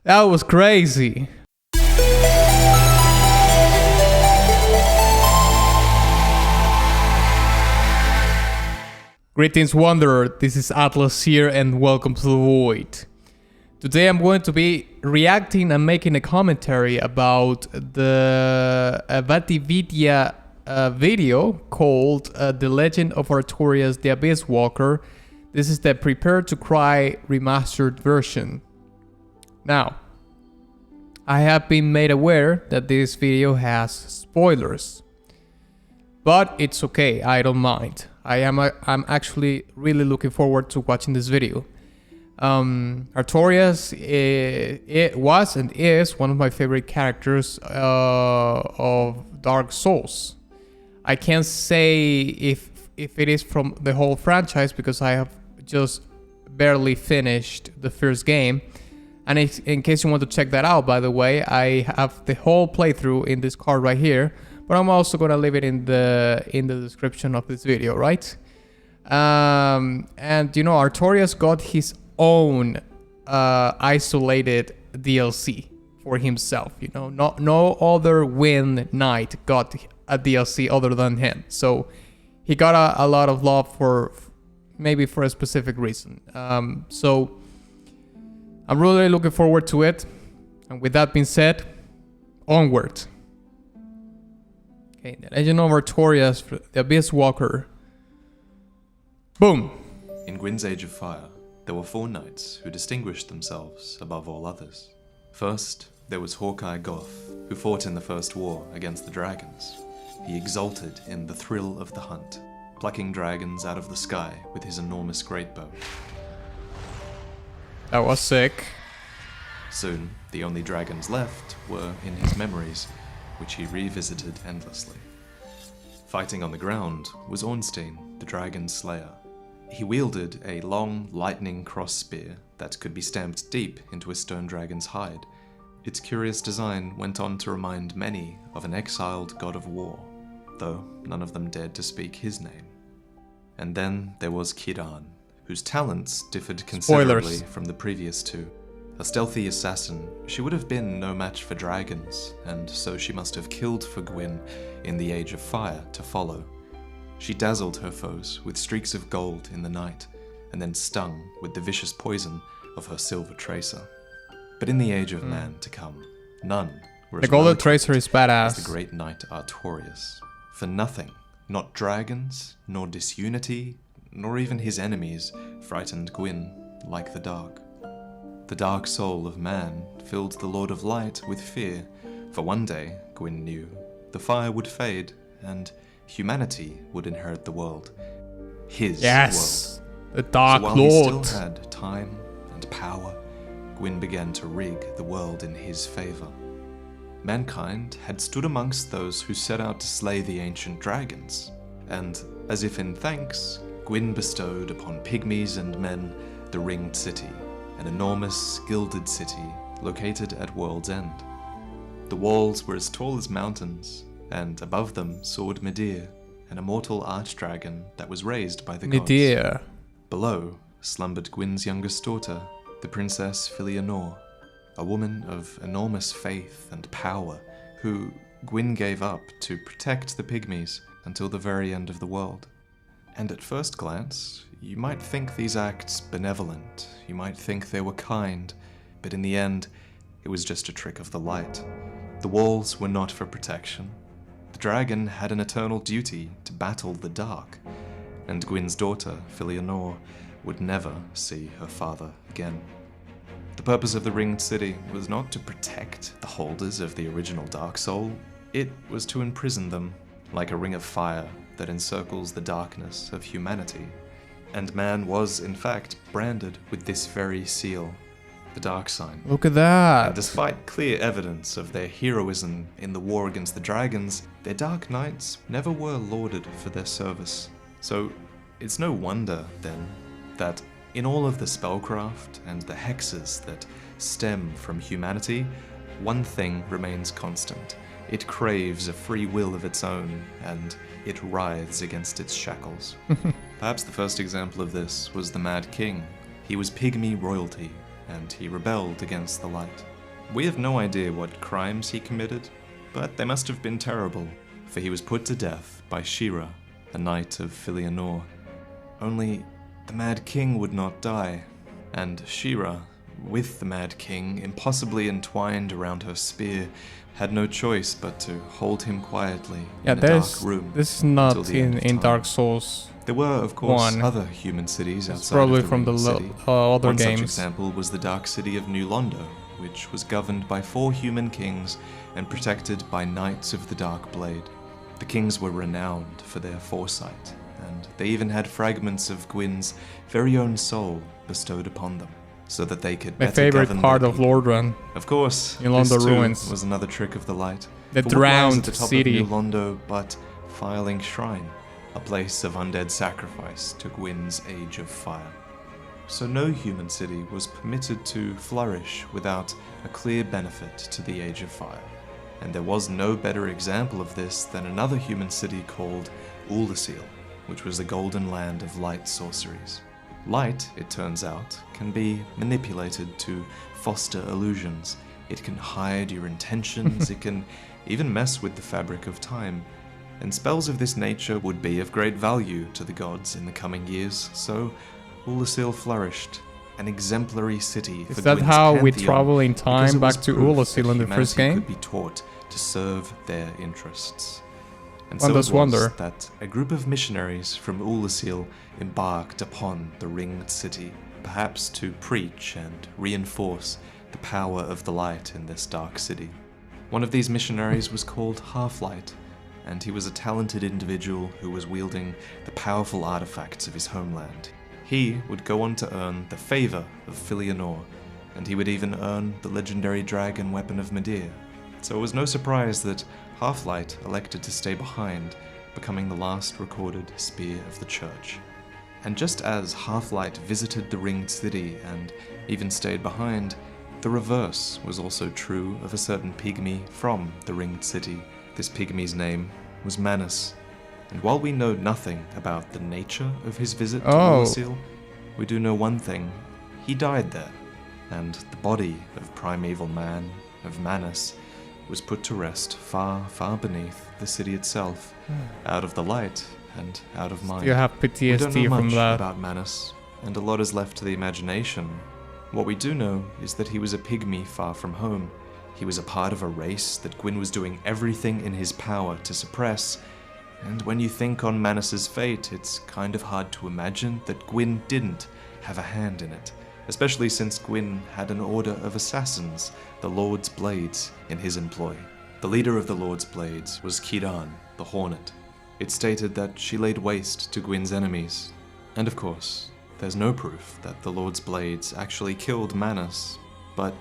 That was crazy. Greetings, Wanderer. This is Atlas here, and welcome to the Void. Today I'm going to be reacting and making a commentary about the VaatiVidyia video called The Legend of Artorias, the Abysswalker. This is the Prepare to Cry remastered version. Now, I have been made aware that this video has spoilers, but it's okay, I don't mind. I'm actually really looking forward to watching this video. Artorias it was and is one of my favorite characters of Dark Souls. I can't say if it is from the whole franchise because I have just barely finished the first game. And in case you want to check that out, by the way, I have the whole playthrough in this card right here, but I'm also gonna leave it in the description of this video, right? And you know, Artorias got his own isolated DLC for himself. You know, no other Gwyn knight got a DLC other than him, so he got a lot of love for maybe for a specific reason. So I'm really looking forward to it. And with that being said, onward. Okay, the Legend of Artorias, the Abysswalker. Boom! In Gwyn's Age of Fire, there were 4 knights who distinguished themselves above all others. First, there was Hawkeye Goth, who fought in the First War against the dragons. He exulted in the thrill of the hunt, plucking dragons out of the sky with his enormous greatbow. That was sick. Soon, the only dragons left were in his memories, which he revisited endlessly. Fighting on the ground was Ornstein, the dragon slayer. He wielded a long, lightning cross spear that could be stamped deep into a stone dragon's hide. Its curious design went on to remind many of an exiled god of war, though none of them dared to speak his name. And then there was Kiran, whose talents differed considerably from the previous 2. A stealthy assassin, she would have been no match for dragons, and so she must have killed for Gwyn in the Age of Fire to follow. She dazzled her foes with streaks of gold in the night, and then stung with the vicious poison of her silver tracer. But in the Age of Man to come, none were The as golden well tracer is equipped badass. as the great knight Artorias. For nothing, not dragons, nor disunity, nor even his enemies frightened Gwyn like the dark. The dark soul of man filled the Lord of Light with fear, for one day, Gwyn knew, the fire would fade and humanity would inherit the world. His Yes, world. the Dark So while Lord. he still had time and power, Gwyn began to rig the world in his favor. Mankind had stood amongst those who set out to slay the ancient dragons, and, as if in thanks, Gwyn bestowed upon pygmies and men the Ringed City, an enormous, gilded city located at World's End. The walls were as tall as mountains, and above them soared Midir, an immortal archdragon that was raised by the gods. Midir. Below slumbered Gwyn's youngest daughter, the Princess Filianor, a woman of enormous faith and power, who Gwyn gave up to protect the pygmies until the very end of the world. And at first glance, you might think these acts benevolent, you might think they were kind, but in the end, it was just a trick of the light. The walls were not for protection. The dragon had an eternal duty to battle the dark, and Gwyn's daughter, Filianor, would never see her father again. The purpose of the Ringed City was not to protect the holders of the original Dark Soul, it was to imprison them, like a ring of fire that encircles the darkness of humanity. And man was, in fact, branded with this very seal, the Dark Sign. Look at that. And despite clear evidence of their heroism in the war against the dragons, their Dark Knights never were lauded for their service. So it's no wonder, then, that in all of the spellcraft and the hexes that stem from humanity, one thing remains constant. It craves a free will of its own, and it writhes against its shackles. Perhaps the first example of this was the Mad King. He was pygmy royalty, and he rebelled against the light. We have no idea what crimes he committed, but they must have been terrible, for he was put to death by Shira, a knight of Filianor. Only the Mad King would not die, and Shira, with the Mad King impossibly entwined around her spear, had no choice but to hold him quietly in a dark room. This is not until the end of in time. Dark Souls. There were, of course, One. other human cities It's outside probably of the from the Ringed City. other One such games. example was the Dark City of New Londo, which was governed by 4 human kings and protected by Knights of the Dark Blade. The kings were renowned for their foresight, and they even had fragments of Gwyn's very own soul bestowed upon them, so that they could My better favorite govern part their of people. Lord Run. Of course, New this Londo too ruins. was another trick of the light. The For what lies drowned at the top city. of New Londo but Filing Shrine, a place of undead sacrifice to Gwyn's Age of Fire. So no human city was permitted to flourish without a clear benefit to the Age of Fire. And there was no better example of this than another human city called Ul'Asil, which was the golden land of light sorceries. Light, it turns out, can be manipulated to foster illusions. It can hide your intentions, it can even mess with the fabric of time. And spells of this nature would be of great value to the gods in the coming years, so Ul'Asil flourished, an exemplary city Is for that Gwyn's how we pantheon, travel in because time it was back to proof Ul'Asil that in the first humanity game? could be taught to serve their interests. And One so does it was wonder. that a group of missionaries from Ul'Asil embarked upon the Ringed City, perhaps to preach and reinforce the power of the light in this dark city. One of these missionaries was called Half-Light, and he was a talented individual who was wielding the powerful artifacts of his homeland. He would go on to earn the favor of Filianor, and he would even earn the legendary dragon weapon of Midir. So it was no surprise that Half-Light elected to stay behind, becoming the last recorded spear of the church. And just as Half-Light visited the Ringed City and even stayed behind, the reverse was also true of a certain pygmy from the Ringed City. This pygmy's name was Manus, and while we know nothing about the nature of his visit to Ul'Asil, we do know one thing: he died there, and the body of primeval man, of Manus, was put to rest far, far beneath the city itself, out of the light and out of mind. You have We don't PTSD know from much that. about Manus, and a lot is left to the imagination. What we do know is that he was a pygmy far from home. He was a part of a race that Gwyn was doing everything in his power to suppress, and when you think on Manus's fate, it's kind of hard to imagine that Gwyn didn't have a hand in it, especially since Gwyn had an order of assassins, the Lord's Blades, in his employ. The leader of the Lord's Blades was Kidan, the Hornet. It stated that she laid waste to Gwyn's enemies, and of course, there's no proof that the Lord's Blades actually killed Manus, but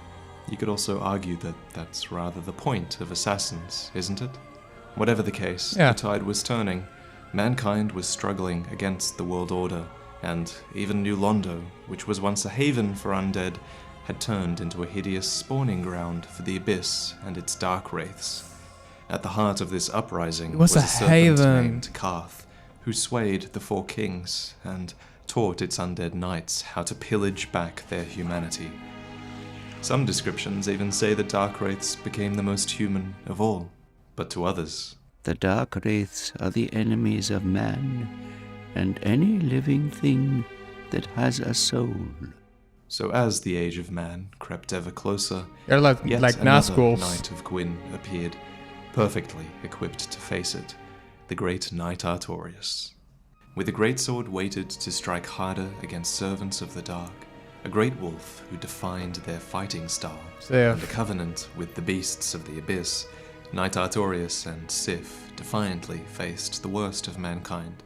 you could also argue that that's rather the point of assassins, isn't it? Whatever the case, the tide was turning. Mankind was struggling against the world order, and even New Londo, which was once a haven for undead, had turned into a hideous spawning ground for the Abyss and its dark wraiths. At the heart of this uprising was a serpent haven named Karth, who swayed the 4 kings and taught its undead knights how to pillage back their humanity. Some descriptions even say the dark wraiths became the most human of all, but to others, the dark wraiths are the enemies of man, and any living thing that has a soul. So as the age of man crept ever closer, They're like yet another Nazguls. Knight of Gwyn appeared, perfectly equipped to face it, the great Knight Artorias. With a greatsword weighted to strike harder against servants of the dark, a great wolf who defined their fighting style, Sif. and a covenant with the beasts of the abyss, Knight Artorias and Sif defiantly faced the worst of mankind.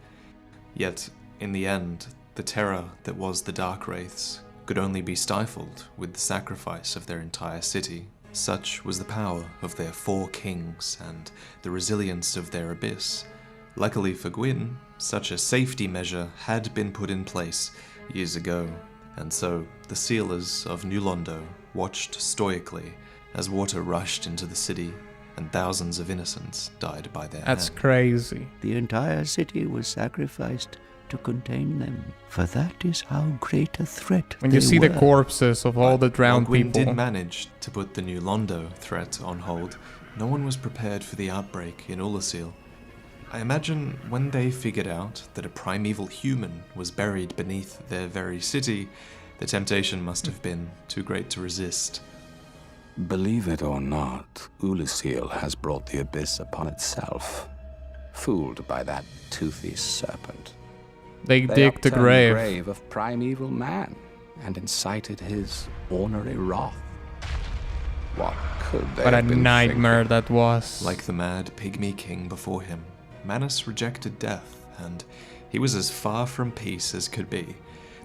Yet, in the end, the terror that was the Dark Wraiths could only be stifled with the sacrifice of their entire city. Such was the power of their 4 kings and the resilience of their abyss. Luckily for Gwyn, such a safety measure had been put in place years ago, and so the sealers of New Londo watched stoically as water rushed into the city and thousands of innocents died by their That's hand. crazy. The entire city was sacrificed to contain them, for that is how great a threat When they you see were. the corpses of all the drowned Gwyn people. did manage to put the new Londo threat on hold, no one was prepared for the outbreak in Ulasil. I imagine when they figured out that a primeval human was buried beneath their very city, the temptation must have been too great to resist. Believe it or not, Ulasil has brought the Abyss upon itself, fooled by that toothy serpent. They dig the upturned the grave. grave of primeval man and incited his ornery wrath. What could they What a have been nightmare thinking? that was. Like the mad pygmy king before him, Manus rejected death, and he was as far from peace as could be.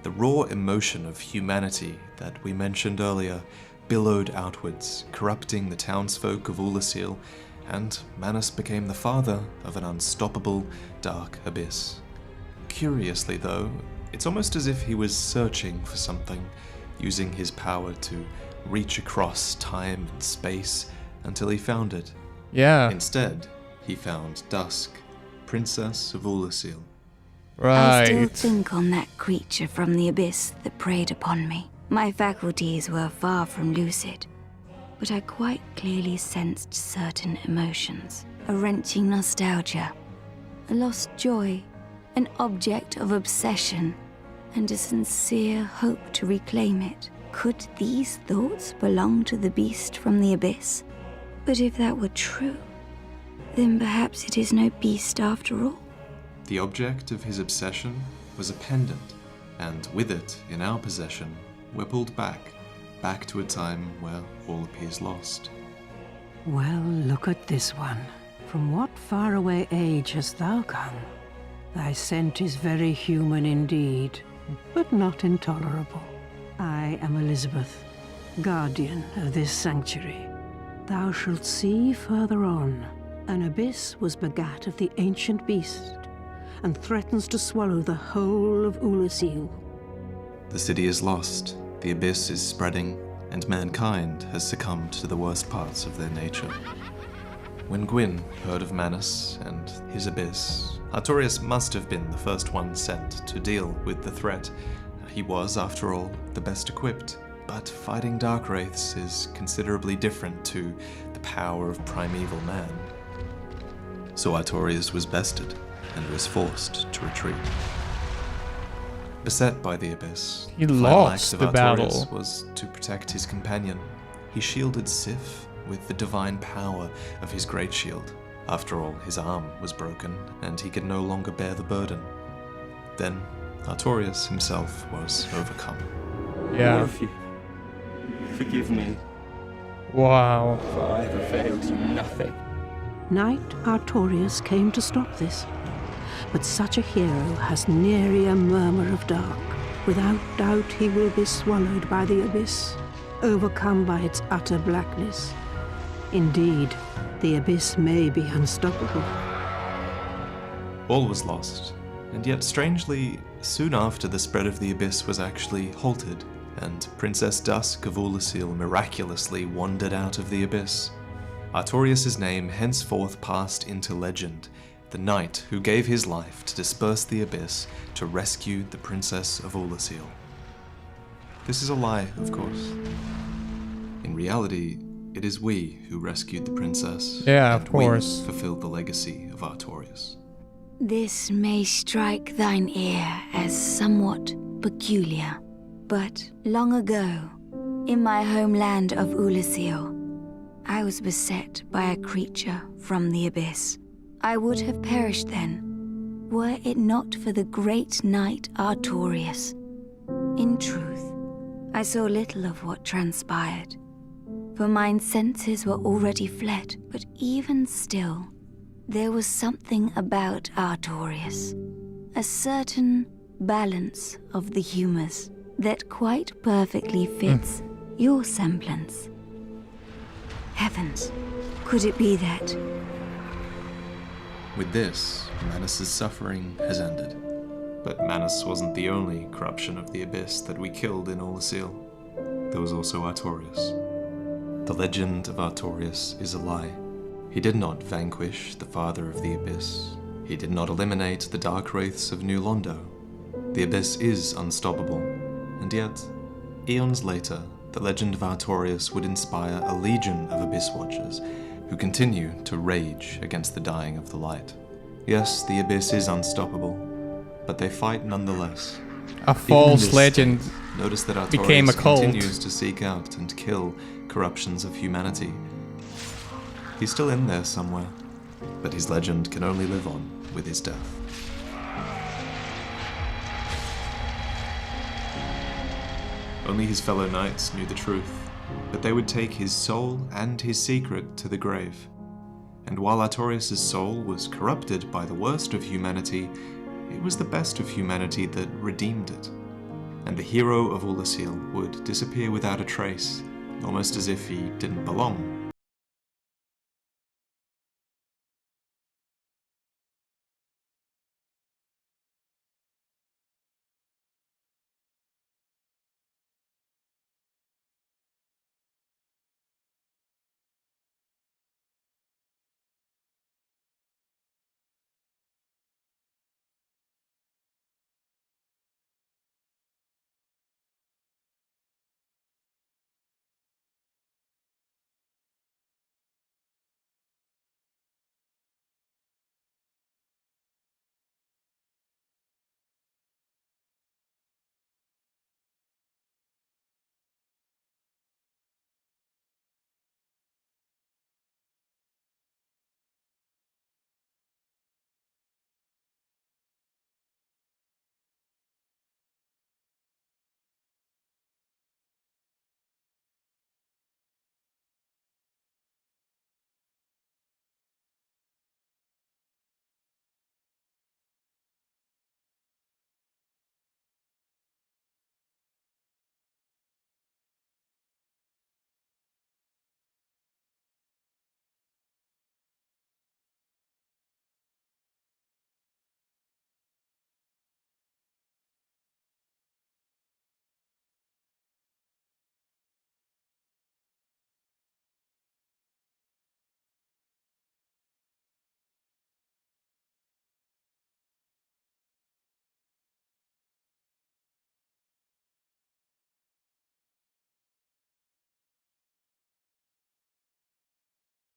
The raw emotion of humanity that we mentioned earlier billowed outwards, corrupting the townsfolk of Ulasil, and Manus became the father of an unstoppable dark abyss. Curiously though, it's almost as if he was searching for something, using his power to reach across time and space until he found it. Yeah, Instead, he found Dusk, Princess of Ulasil. I still right. think on that creature from the abyss that preyed upon me. My faculties were far from lucid, but I quite clearly sensed certain emotions. A wrenching nostalgia, a lost joy, an object of obsession, and a sincere hope to reclaim it. Could these thoughts belong to the beast from the abyss? But if that were true, then perhaps it is no beast after all. The object of his obsession was a pendant, and with it in our possession, we're pulled back to a time where all appears lost. Well, look at this one. From what faraway age hast thou come? Thy scent is very human indeed, but not intolerable. I am Elizabeth, guardian of this sanctuary. Thou shalt see further on. An abyss was begat of the ancient beast, and threatens to swallow the whole of Ulasil. The city is lost, the abyss is spreading, and mankind has succumbed to the worst parts of their nature. When Gwyn heard of Manus and his abyss, Artorias must have been the first one sent to deal with the threat. He was, after all, the best equipped. But fighting dark wraiths is considerably different to the power of primeval man. So Artorias was bested and was forced to retreat. Beset by the abyss, He the final act lost of the Artorias battle. was to protect his companion. He shielded Sif with the divine power of his great shield. After all, his arm was broken, and he could no longer bear the burden. Then, Artorias himself was overcome. Yeah. Forgive me, Wow. for I have availed you nothing. Knight Artorias came to stop this, but such a hero has nary a murmur of dark. Without doubt he will be swallowed by the abyss, overcome by its utter blackness. Indeed, the abyss may be unstoppable. All was lost, and yet strangely, soon after the spread of the abyss was actually halted, and Princess Dusk of Ulasil miraculously wandered out of the abyss. Artorias' name henceforth passed into legend, the knight who gave his life to disperse the abyss to rescue the Princess of Ulasil. This is a lie, of course. In reality, it is we who rescued the princess. Yeah, and of course. we fulfilled the legacy of Artorias. This may strike thine ear as somewhat peculiar, but long ago, in my homeland of Ulasil, I was beset by a creature from the abyss. I would have perished then, were it not for the great knight Artorias. In truth, I saw little of what transpired, for mine senses were already fled, but even still, there was something about Artorias, a certain balance of the humors that quite perfectly fits your semblance. Heavens, could it be that? With this, Manus' suffering has ended. But Manus wasn't the only corruption of the abyss that we killed in Ulasil. There was also Artorias. The legend of Artorias is a lie. He did not vanquish the father of the abyss, He did not eliminate the dark wraiths of New Londo. The Abyss is unstoppable, and yet, eons later, the legend of Artorias would inspire a legion of Abyss Watchers who continue to rage against the dying of the light. Yes, the Abyss is unstoppable, but they fight nonetheless. A false legend notice that became a Artorias cult. continues to seek out and kill corruptions of humanity. He's still in there somewhere, but his legend can only live on with his death. Only his fellow knights knew the truth, that they would take his soul and his secret to the grave. And while Artorias' soul was corrupted by the worst of humanity, it was the best of humanity that redeemed it. And the hero of Ulasil would disappear without a trace, almost as if he didn't belong.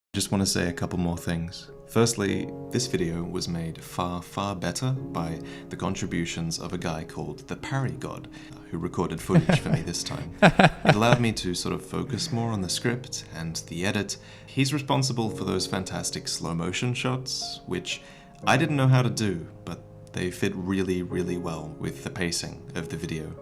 I just want to say a couple more things. Firstly, this video was made far, far better by the contributions of a guy called the Parry God, who recorded footage for me this time. It allowed me to sort of focus more on the script and the edit. He's responsible for those fantastic slow motion shots, which I didn't know how to do, but they fit really, really well with the pacing of the video.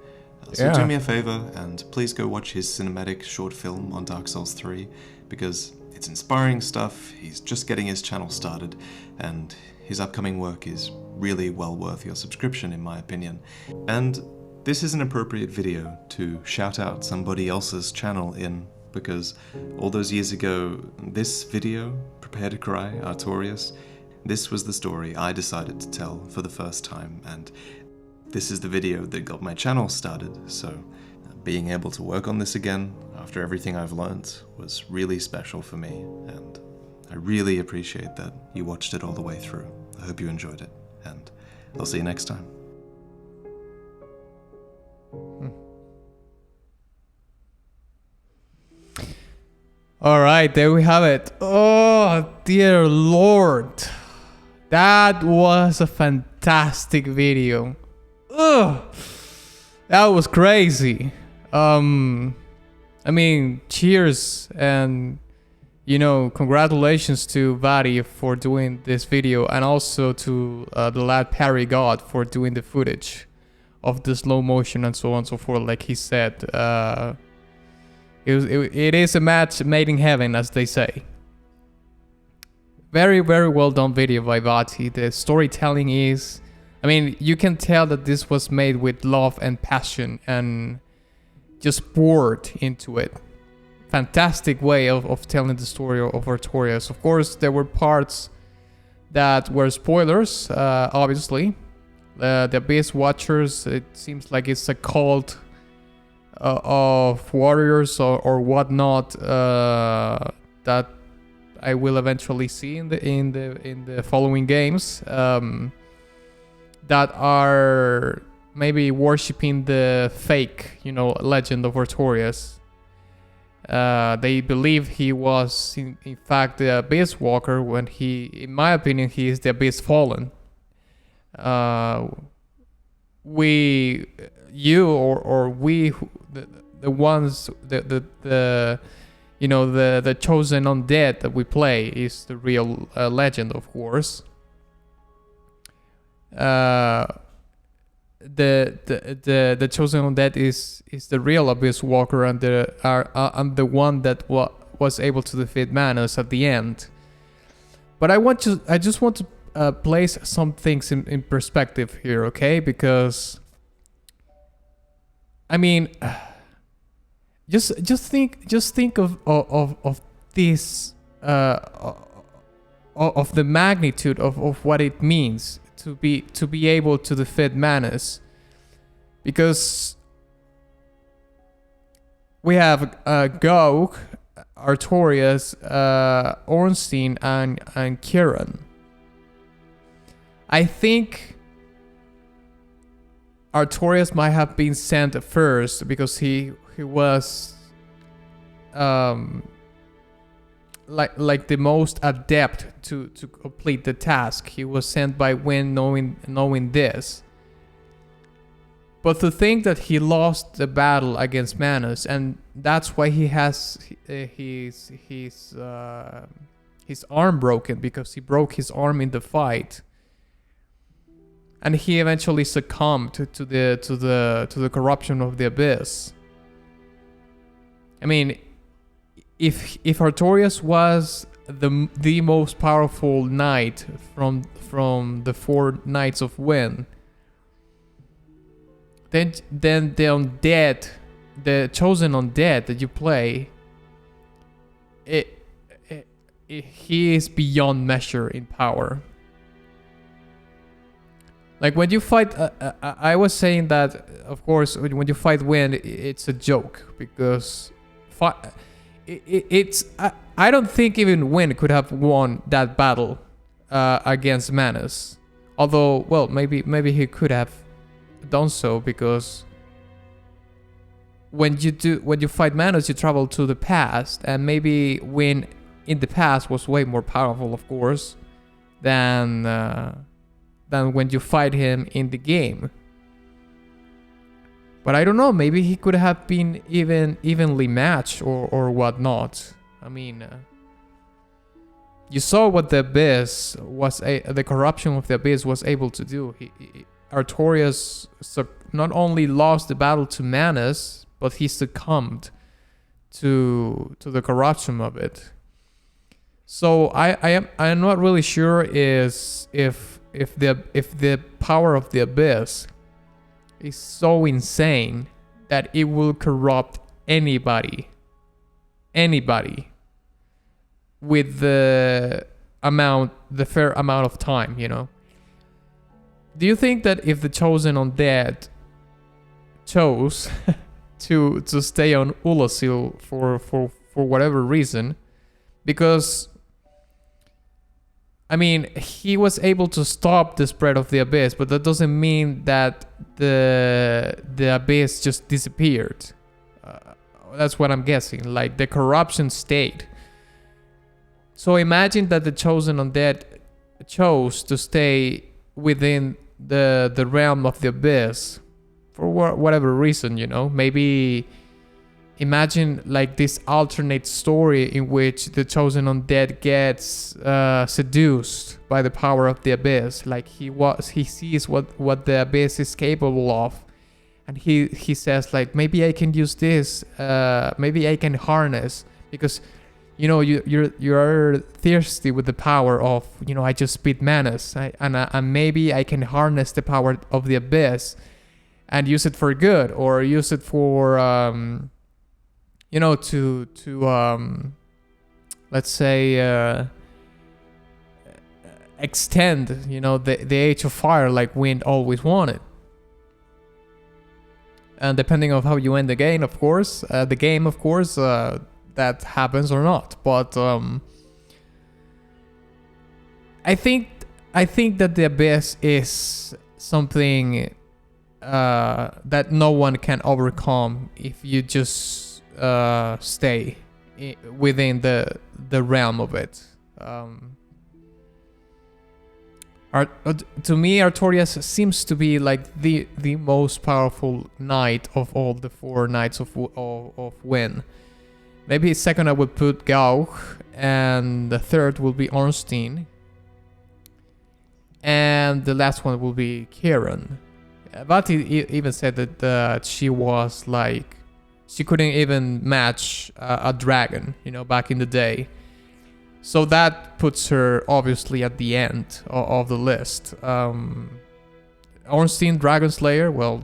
So do me a favor and please go watch his cinematic short film on Dark Souls 3, because it's inspiring stuff. He's just getting his channel started, and his upcoming work is really well worth your subscription in my opinion. And this is an appropriate video to shout out somebody else's channel in, because all those years ago, this video, Prepare to Cry, Artorias, this was the story I decided to tell for the first time, and this is the video that got my channel started, so being able to work on this again after everything I've learned was really special for me, and I really appreciate that you watched it all the way through. I hope you enjoyed it, and I'll see you next time. Alright, there we have it. Oh, dear Lord. That was a fantastic video. Ugh. That was crazy. I mean, cheers and, you know, congratulations to Vaati for doing this video, and also to the lad Parry God for doing the footage of the slow motion and so on and so forth. Like he said, it is a match made in heaven, as they say. Very, very well done video by Vaati. The storytelling is, I mean, you can tell that this was made with love and passion and just poured into it. Fantastic way of telling the story of Artorias. Of course, there were parts that were spoilers, obviously. The Abyss Watchers, it seems like it's a cult of warriors or whatnot that I will eventually see in the following games, that are maybe worshipping the fake, legend of Artorias. They believe he was in fact the Abysswalker, when in my opinion, he is the Abyss Fallen. We the ones, the chosen undead that we play is the real legend, of course. The chosen undead is the real Abysswalker, and the one that was able to defeat Manus at the end. But I just want to place some things in perspective here, okay? Because I mean, just think of this, of the magnitude of what it means to be able to defeat Manus, because we have Gael, Artorias, Ornstein, and Kieran. I think Artorias might have been sent first because he was like the most adept to complete the task. He was sent by Gwyn, knowing this. But to think that he lost the battle against Manus, and that's why he has his arm broken, because he broke his arm in the fight, and he eventually succumbed to the corruption of the Abyss. I mean, if Artorias was the most powerful knight from the 4 knights of Gwyn, then the undead, the chosen undead that you play, he is beyond measure in power. Like when you fight, I was saying that, of course, when you fight Gwyn, it's a joke, because I don't think even Gwyn could have won that battle against Manus. Although, well, maybe he could have done so, because when you fight Manus, you travel to the past, and maybe Gwyn in the past was way more powerful, of course, than when you fight him in the game. But I don't know, maybe he could have been evenly matched or whatnot. I mean, you saw what the Abyss was, the corruption of the Abyss was able to do. Artorias not only lost the battle to Manus, but he succumbed to the corruption of it. So I am not really sure if the power of the Abyss is so insane that it will corrupt anybody with the fair amount of time, Do you think that if the chosen undead chose to stay on Ulasil for whatever reason, because I mean, he was able to stop the spread of the Abyss, but that doesn't mean that the Abyss just disappeared. That's what I'm guessing. Like, the corruption stayed. So imagine that the chosen undead chose to stay within the realm of the Abyss for whatever reason, Maybe imagine like this alternate story in which the chosen undead gets seduced by the power of the Abyss. Like he sees what the Abyss is capable of, and he says like, maybe I can use this, maybe I can harness, because you're thirsty with the power of I just beat Manus, and maybe I can harness the power of the Abyss and use it for good, or use it for to let's say extend the Age of Fire like Wind always wanted. And depending on how you end the game, of course, that happens or not. But I think that the abyss is something that no one can overcome if you just stay within the realm of it. To me, Artorias seems to be like the most powerful knight of all the 4 knights of Gwyn. Maybe second I would put Gael, and the third will be Ornstein, and the last one will be Kieran. Vaati even said that she was like, she couldn't even match a dragon, you know, back in the day. So that puts her obviously at the end of the list. Ornstein, Dragon Slayer, well,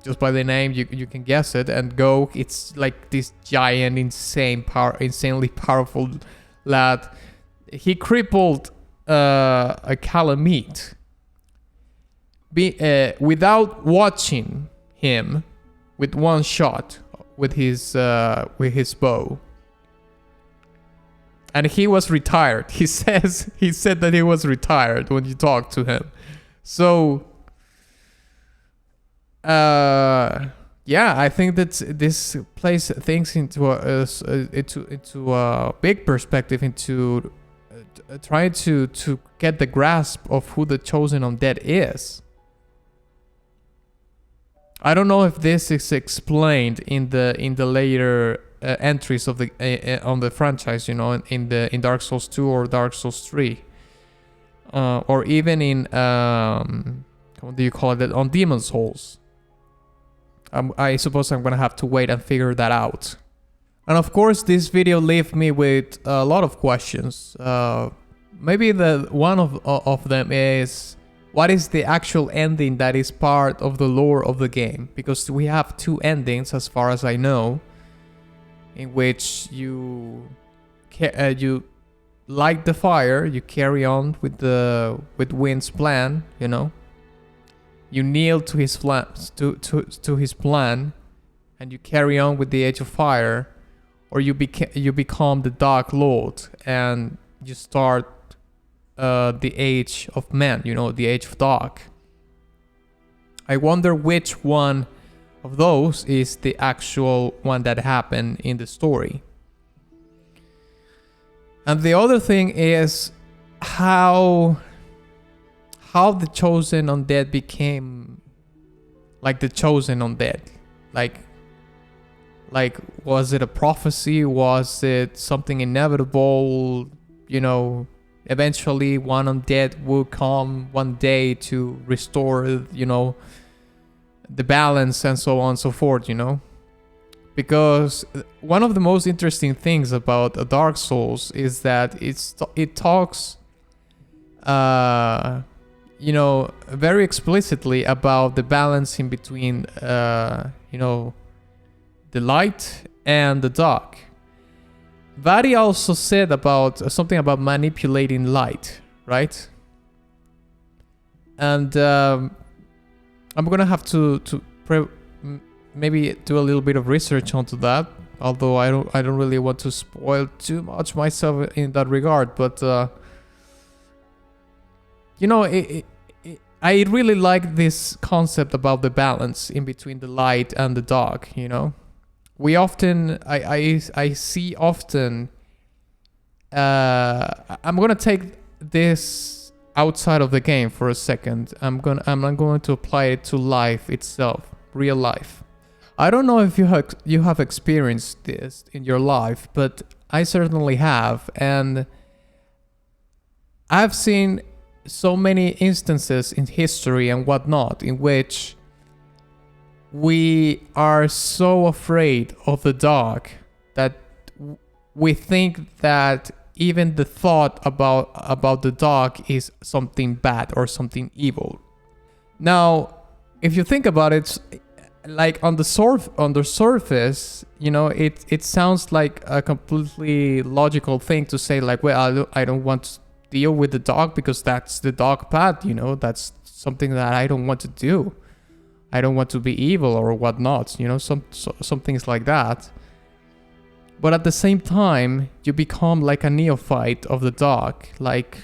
just by the name you can guess it. And Go, it's like this giant, insanely powerful lad. He crippled a Calamite without watching him with one shot with his bow. And he was retired. He said that he was retired when you talked to him. So, yeah, I think that this plays things into a big perspective, into trying to get the grasp of who the chosen undead is. I don't know if this is explained in the later entries of the on the franchise, you know, in Dark Souls 2 or Dark Souls 3, or even in what do you call it, on Demon Souls. I suppose I'm gonna have to wait and figure that out. And of course, this video left me with a lot of questions. Maybe one of them is, what is the actual ending that is part of the lore of the game? Because we have 2 endings, as far as I know, in which you light the fire, you carry on with Gwyn's plan, you know. You kneel to his to his plan, and you carry on with the Age of Fire, or you become the Dark Lord and you start the Age of Man, you know, the Age of Dark. I wonder which one of those is the actual one that happened in the story. And the other thing is how the chosen undead became like the chosen undead. Like was it a prophecy? Was it something inevitable? You know, eventually one undead will come one day to restore, you know, the balance and so on and so forth, you know. Because one of the most interesting things about a Dark Souls is that it talks you know, very explicitly about the balance in between you know, the light and the dark. Vaati also said about something about manipulating light, right? And I'm gonna have to maybe do a little bit of research onto that, although I don't really want to spoil too much myself in that regard. But you know, I really like this concept about the balance in between the light and the dark, you know. We often, I see often, I'm gonna take this outside of the game for a second. I'm going to apply it to life itself, real life. I don't know if you have experienced this in your life, but I certainly have, and I've seen so many instances in history and whatnot in which we are so afraid of the dark that we think that even the thought about the dark is something bad or something evil. Now, if you think about it, like on the surface, you know, it sounds like a completely logical thing to say, like, well, I don't want to deal with the dark because that's the dark path, you know, that's something that I don't want to do. I don't want to be evil or whatnot, you know, some things like that. But at the same time, you become like a neophyte of the dark. Like,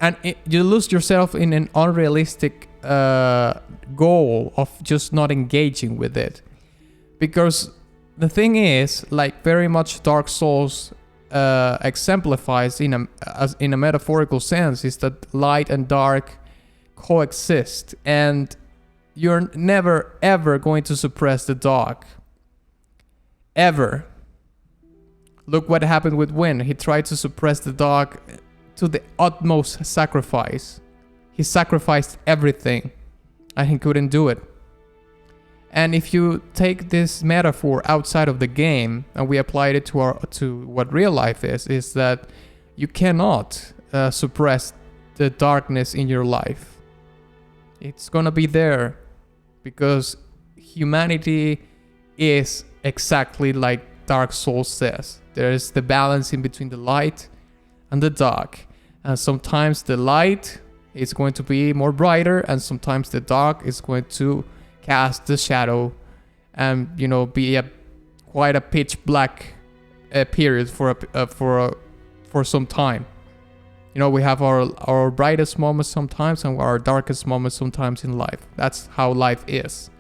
and you lose yourself in an unrealistic goal of just not engaging with it. Because the thing is, like very much Dark Souls exemplifies in a metaphorical sense, is that light and dark coexist, and you're never ever going to suppress the dark. Ever. Look what happened with Gwyn. He tried to suppress the dark to the utmost sacrifice. He sacrificed everything, and he couldn't do it. And if you take this metaphor outside of the game and we applied it to what real life is that you cannot suppress the darkness in your life. It's gonna be there because humanity is exactly like Dark Souls says. There is the balance in between the light and the dark, and sometimes the light is going to be more brighter, and sometimes the dark is going to cast the shadow and be quite a pitch black period for some time. We have our brightest moments sometimes and our darkest moments sometimes in life. That's how life is.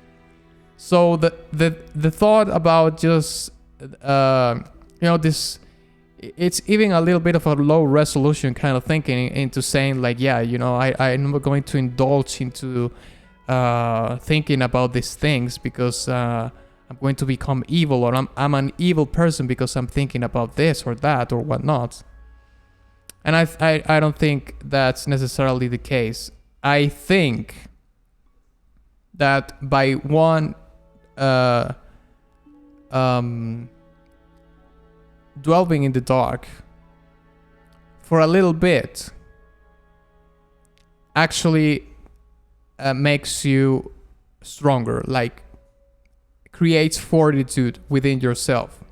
So the thought about just this, it's even a little bit of a low resolution kind of thinking into saying like, I'm not going to indulge into thinking about these things because I'm going to become evil, or I'm an evil person because I'm thinking about this or that or whatnot. And I don't think that's necessarily the case. I think that by one delving in the dark for a little bit actually makes you stronger, like creates fortitude within yourself,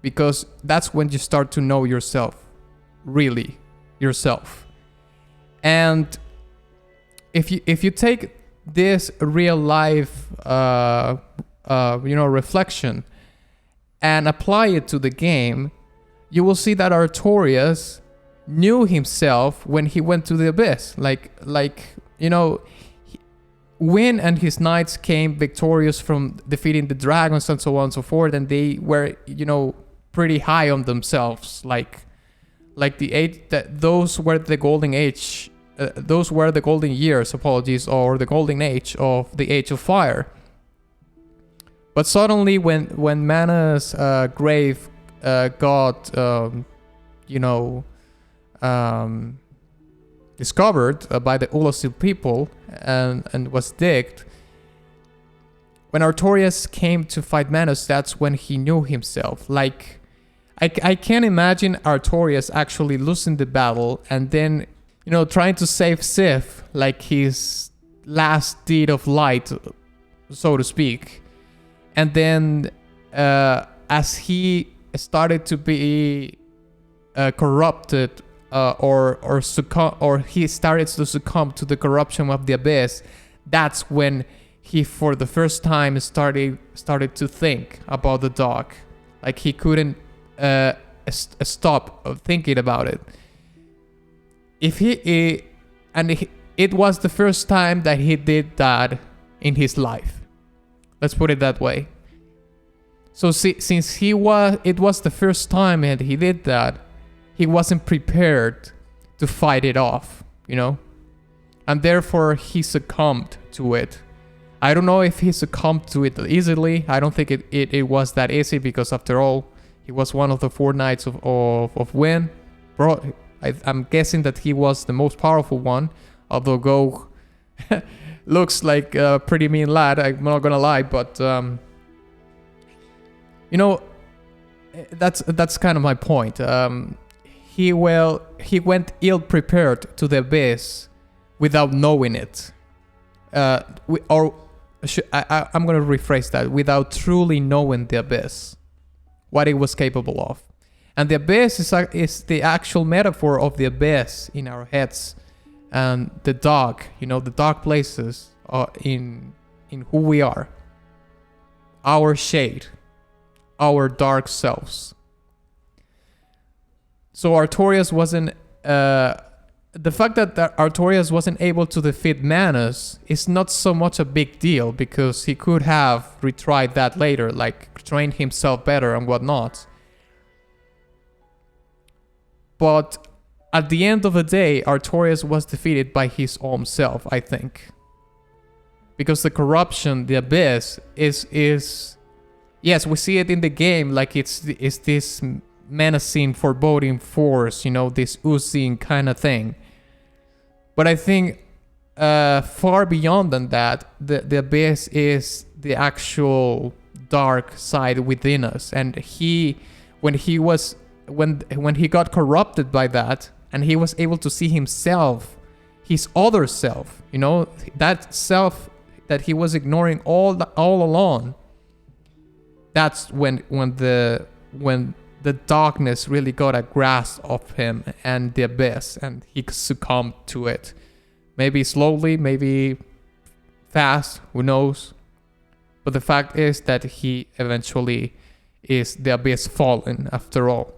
because that's when you start to know yourself, really yourself. And if you take this real life reflection and apply it to the game, you will see that Artorias knew himself when he went to the abyss. Gwyn and his knights came victorious from defeating the dragons and so on and so forth, and they were, pretty high on themselves. Those were the golden age. Those were the golden years, or the golden age of the Age of Fire. But suddenly, when Mana's grave got, discovered by the Ulasil people and was digged, when Artorias came to fight Manus, that's when he knew himself. I can't imagine Artorias actually losing the battle and then, trying to save Sif, like his last deed of light, so to speak. And then, as he started to be corrupted, or he started to succumb to the corruption of the abyss, that's when he, for the first time, started to think about the dark. Like he couldn't stop thinking about it. It was the first time that he did that in his life. Let's put it that way. So since it was the first time that he did that, he wasn't prepared to fight it off, and therefore he succumbed to it. I don't know if he succumbed to it easily. I don't think it was that easy, because after all, he was one of the 4 knights of Gwyn. Bro, I'm guessing that he was the most powerful one, although Go looks like a pretty mean lad, I'm not gonna lie, but that's kind of my point. He went ill prepared to the abyss without knowing it, I'm gonna rephrase that, without truly knowing the abyss, what it was capable of. And the abyss is the actual metaphor of the abyss in our heads, and the dark, the dark places in who we are, our shade, our dark selves. So Artorias wasn't the fact that Artorias wasn't able to defeat Manus is not so much a big deal, because he could have retried that later, like trained himself better and whatnot. But at the end of the day, Artorias was defeated by his own self, I think. Because the corruption, the Abyss, is yes, we see it in the game, like it's this menacing, foreboding force, you know, this oozing kind of thing. But I think far beyond than that, the Abyss is the actual dark side within us. And when he got corrupted by that, and he was able to see himself, his other self, you know, that self that he was ignoring all along. That's when the darkness really got a grasp of him and the Abyss, and he succumbed to it. Maybe slowly, maybe fast, who knows? But the fact is that he eventually is the Abyss fallen after all.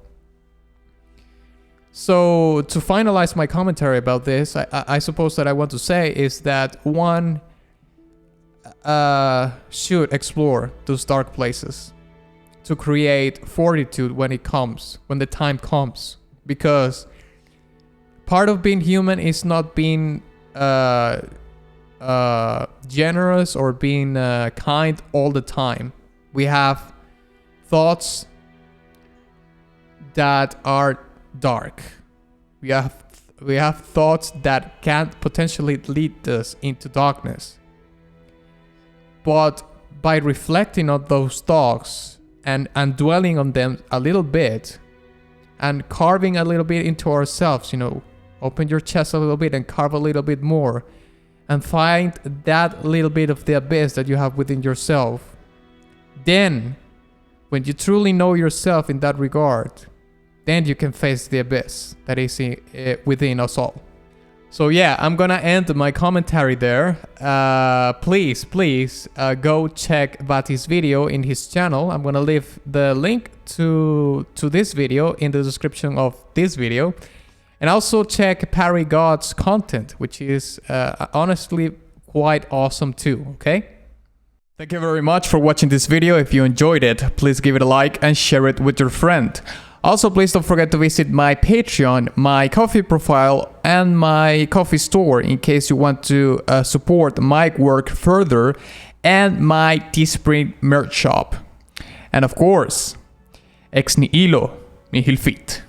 So to finalize my commentary about this, I suppose that I want to say is that one should explore those dark places to create fortitude when the time comes. Because part of being human is not being generous or being kind all the time. We have thoughts that are dark. We have thoughts that can potentially lead us into darkness. But by reflecting on those thoughts and dwelling on them a little bit and carving a little bit into ourselves, you know, open your chest a little bit and carve a little bit more and find that little bit of the Abyss that you have within yourself. Then, when you truly know yourself in that regard, then you can face the Abyss that is within us all. So yeah, I'm gonna end my commentary there. Please go check Vaati's video in his channel. I'm gonna leave the link to this video in the description of this video. And also check Parry God's content, which is honestly quite awesome too, okay? Thank you very much for watching this video. If you enjoyed it, please give it a like and share it with your friend. Also, please don't forget to visit my Patreon, my Ko-fi profile, and my Ko-fi store in case you want to support my work further, and my Teespring merch shop. And of course, ex nihilo nihil fit.